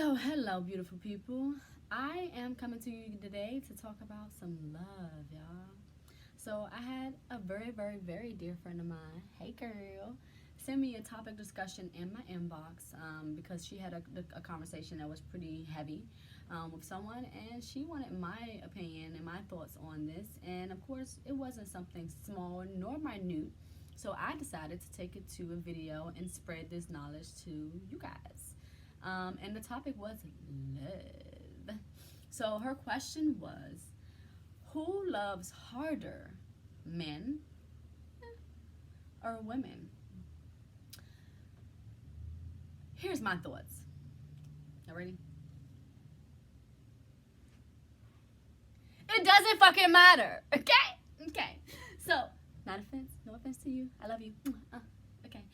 So, hello, beautiful people. I am coming to you today to talk about some love, y'all. So, I had a very dear friend of mine, hey girl, send me a topic discussion in my inbox because she had a conversation that was pretty heavy with someone, and she wanted my opinion and my thoughts on this. And of course, it wasn't something small nor minute. So, I decided to take it to a video and spread this knowledge to you guys. And the topic was love. So her question was, who loves harder, men or women? Here's my thoughts. You ready? It doesn't fucking matter, okay? Okay. So, not offense, no offense to you. I love you. Okay.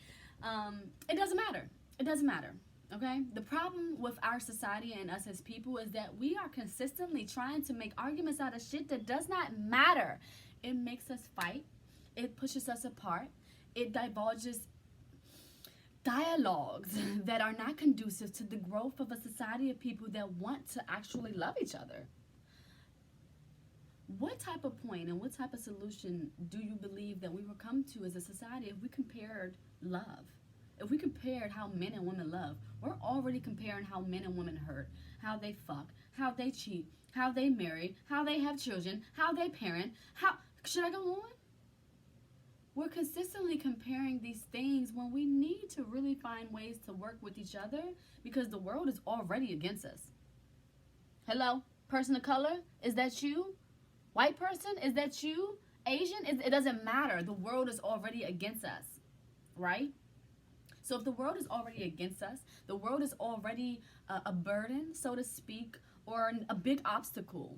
It doesn't matter. It doesn't matter. Okay? The problem with our society and us as people is that we are consistently trying to make arguments out of shit that does not matter. It makes us fight. It pushes us apart. It divulges dialogues that are not conducive to the growth of a society of people that want to actually love each other. What type of point and what type of solution do you believe that we will come to as a society if we compared love? If we compared how men and women love, we're already comparing how men and women hurt, how they fuck, how they cheat, how they marry, how they have children, how they parent, how should I go on? We're consistently comparing these things when we need to really find ways to work with each other because the world is already against us. Hello, person of color, is that you? White person, is that you? Asian, it doesn't matter. The world is already against us, right? So if the world is already against us, the world is already a burden, so to speak, or a big obstacle.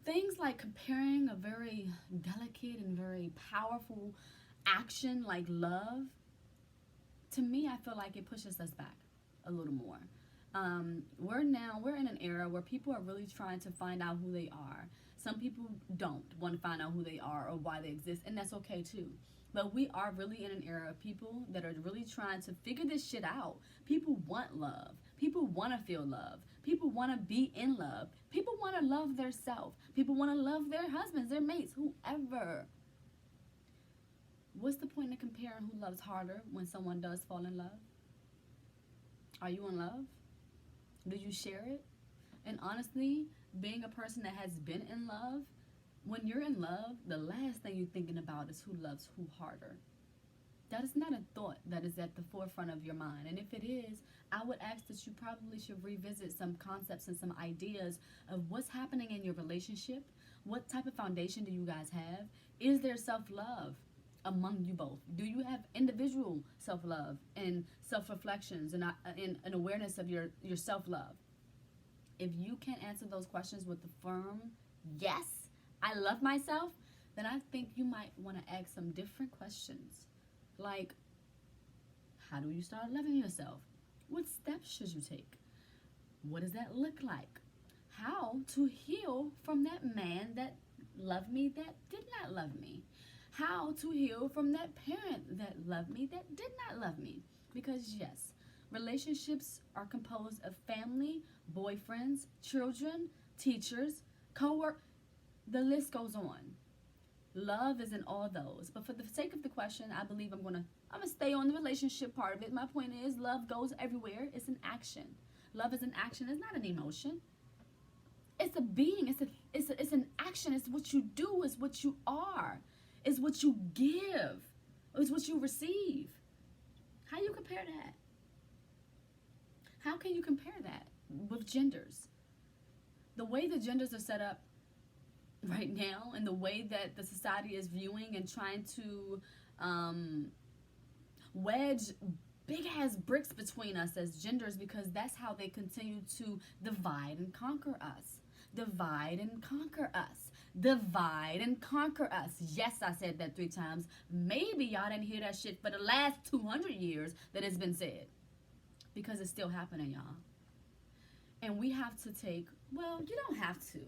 Things like comparing a very delicate and very powerful action like love, to me, I feel like it pushes us back a little more. We're in an era where people are really trying to find out who they are. Some people don't want to find out who they are or why they exist, and that's okay too. But we are really in an era of people that are really trying to figure this shit out. People want love. People want to feel love. People want to be in love. People want to love their self. People want to love their husbands, their mates, whoever. What's the point of comparing who loves harder when someone does fall in love? Are you in love? Do you share it? And honestly, being a person that has been in love, when you're in love, the last thing you're thinking about is who loves who harder. That is not a thought that is at the forefront of your mind. And if it is, I would ask that you probably should revisit some concepts and some ideas of what's happening in your relationship. What type of foundation do you guys have? Is there self-love among you both? Do you have individual self-love and self-reflections and an awareness of your self-love? If you can't answer those questions with a firm yes, I love myself, then I think you might want to ask some different questions. Like, how do you start loving yourself? What steps should you take? What does that look like? How to heal from that man that loved me that did not love me? How to heal from that parent that loved me that did not love me? Because yes, relationships are composed of family, boyfriends, children, teachers, co-workers. The list goes on. Love is in all those. But for the sake of the question, I believe I'm gonna stay on the relationship part of it. My point is love goes everywhere. It's an action. Love is an action. It's not an emotion. It's a being. It's an action. It's what you do. It's what you are. It's what you give. It's what you receive. How do you compare that? How can you compare that with genders? The way the genders are set up right now and the way that the society is viewing and trying to wedge big ass bricks between us as genders, because that's how they continue to divide and conquer us. Divide and conquer us. Divide and conquer us. Yes, I said that 3 times. Maybe y'all didn't hear that shit for the last 200 years that it's been said, because it's still happening, y'all. And we have to take, well, you don't have to.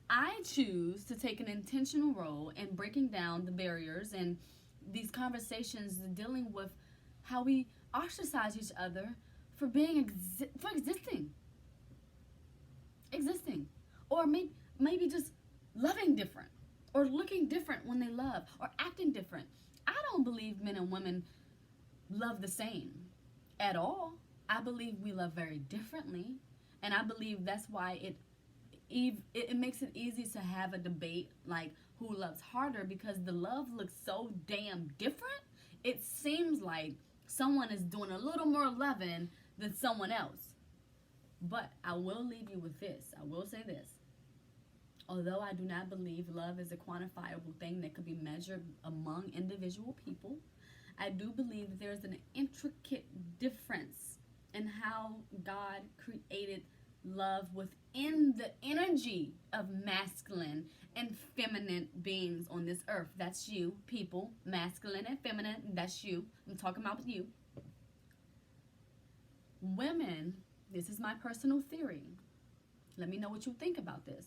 I choose to take an intentional role in breaking down the barriers and these conversations dealing with how we ostracize each other for for existing, or maybe just loving different, or looking different when they love, or acting different. I don't believe men and women love the same at all. I believe we love very differently, and I believe that's why it makes it easy to have a debate like who loves harder, because the love looks so damn different. It seems like someone is doing a little more loving than someone else. But I will leave you with this. I will say this. Although I do not believe love is a quantifiable thing that could be measured among individual people, I do believe that there's an intricate difference in how God created love within the energy of masculine and feminine beings on this earth. That's you, people. Masculine and feminine, that's you. I'm talking about you. Women, this is my personal theory. Let me know what you think about this.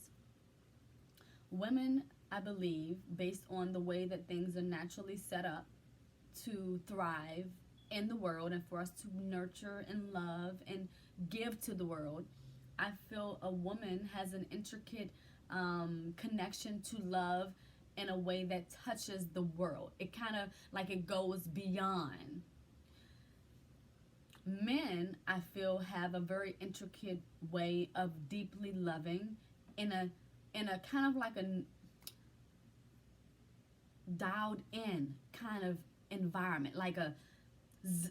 Women, I believe, based on the way that things are naturally set up to thrive in the world and for us to nurture and love and give to the world, I feel a woman has an intricate connection to love in a way that touches the world. It kind of like it goes beyond. Men, I feel, have a very intricate way of deeply loving in a kind of like a dialed in kind of environment, like a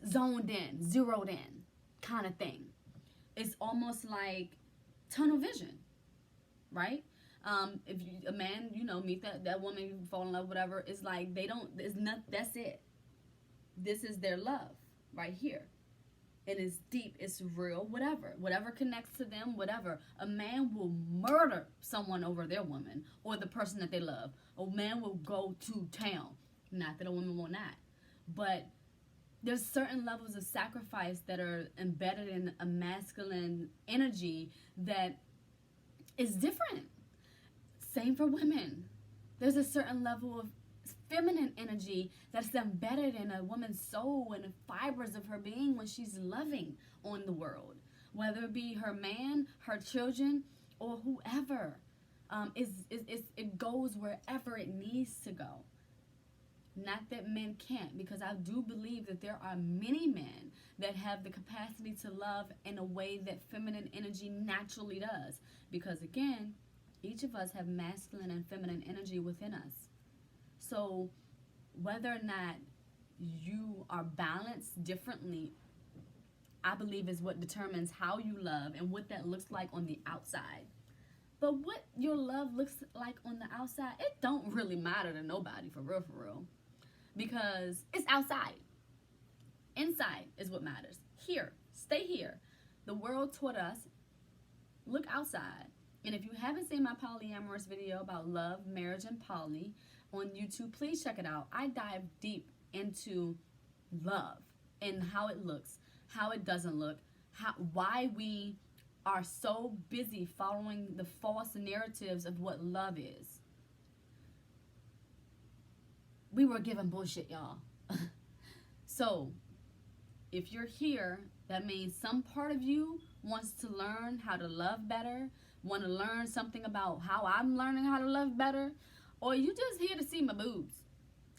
zoned in, zeroed in kind of thing. It's almost like tunnel vision, right? If a man, meet that woman, you fall in love, whatever, it's like that's it. This is their love right here. And it's deep, it's real, whatever connects to them, whatever. A man will murder someone over their woman or the person that they love. A man will go to town. Not that a woman will not, but there's certain levels of sacrifice that are embedded in a masculine energy that is different. Same for women. There's a certain level of feminine energy that's embedded in a woman's soul and the fibers of her being when she's loving on the world, whether it be her man, her children, or whoever. It goes wherever it needs to go. Not that men can't, because I do believe that there are many men that have the capacity to love in a way that feminine energy naturally does. Because again, each of us have masculine and feminine energy within us. So whether or not you are balanced differently, I believe is what determines how you love and what that looks like on the outside. But what your love looks like on the outside, it don't really matter to nobody, for real. Because it's outside. Inside is what matters. Here, stay here. The world taught us, look outside. And if you haven't seen my polyamorous video about love, marriage, and poly on YouTube, please check it out. I dive deep into love and how it looks, how it doesn't look, why we are so busy following the false narratives of what love is. We were given bullshit, y'all. So, if you're here, that means some part of you wants to learn how to love better, want to learn something about how I'm learning how to love better, or you just here to see my boobs.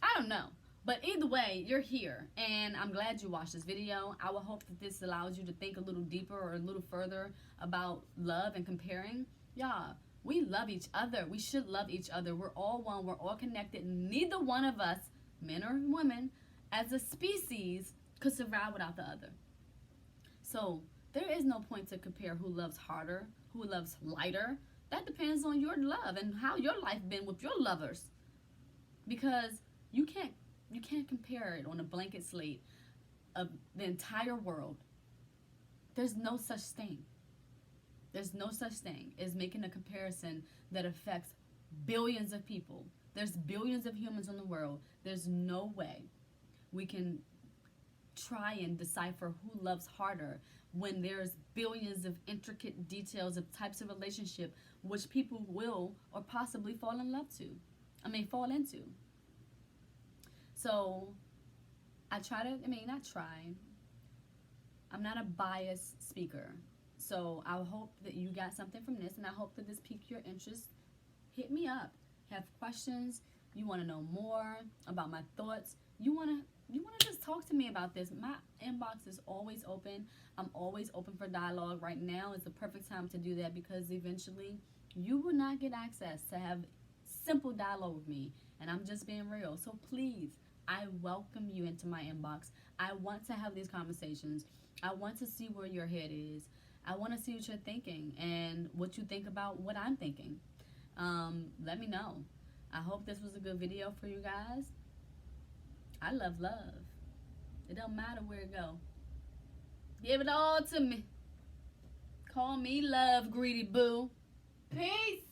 I don't know. But either way, you're here, and I'm glad you watched this video. I will hope that this allows you to think a little deeper or a little further about love and comparing. Y'all, we love each other. We should love each other. We're all one. We're all connected. Neither one of us, men or women, as a species, could survive without the other. So there is no point to compare who loves harder, who loves lighter. That depends on your love and how your life been with your lovers. Because you can't compare it on a blanket slate of the entire world. There's no such thing. There's no such thing as making a comparison that affects billions of people. There's billions of humans in the world. There's no way we can try and decipher who loves harder when there's billions of intricate details of types of relationship which people will or possibly fall into. So I try to, I'm not a biased speaker. So I hope that you got something from this, and I hope that this piqued your interest. Hit me up. Have questions? You want to know more about my thoughts? You want to just talk to me about this? My inbox is always open. I'm always open for dialogue. Right now is the perfect time to do that because eventually you will not get access to have simple dialogue with me, and I'm just being real. So please, I welcome you into my inbox. I want to have these conversations. I want to see where your head is. I want to see what you're thinking and what you think about what I'm thinking. Let me know. I hope this was a good video for you guys. I love love. It don't matter where it go. Give it all to me. Call me love, greedy boo. Peace.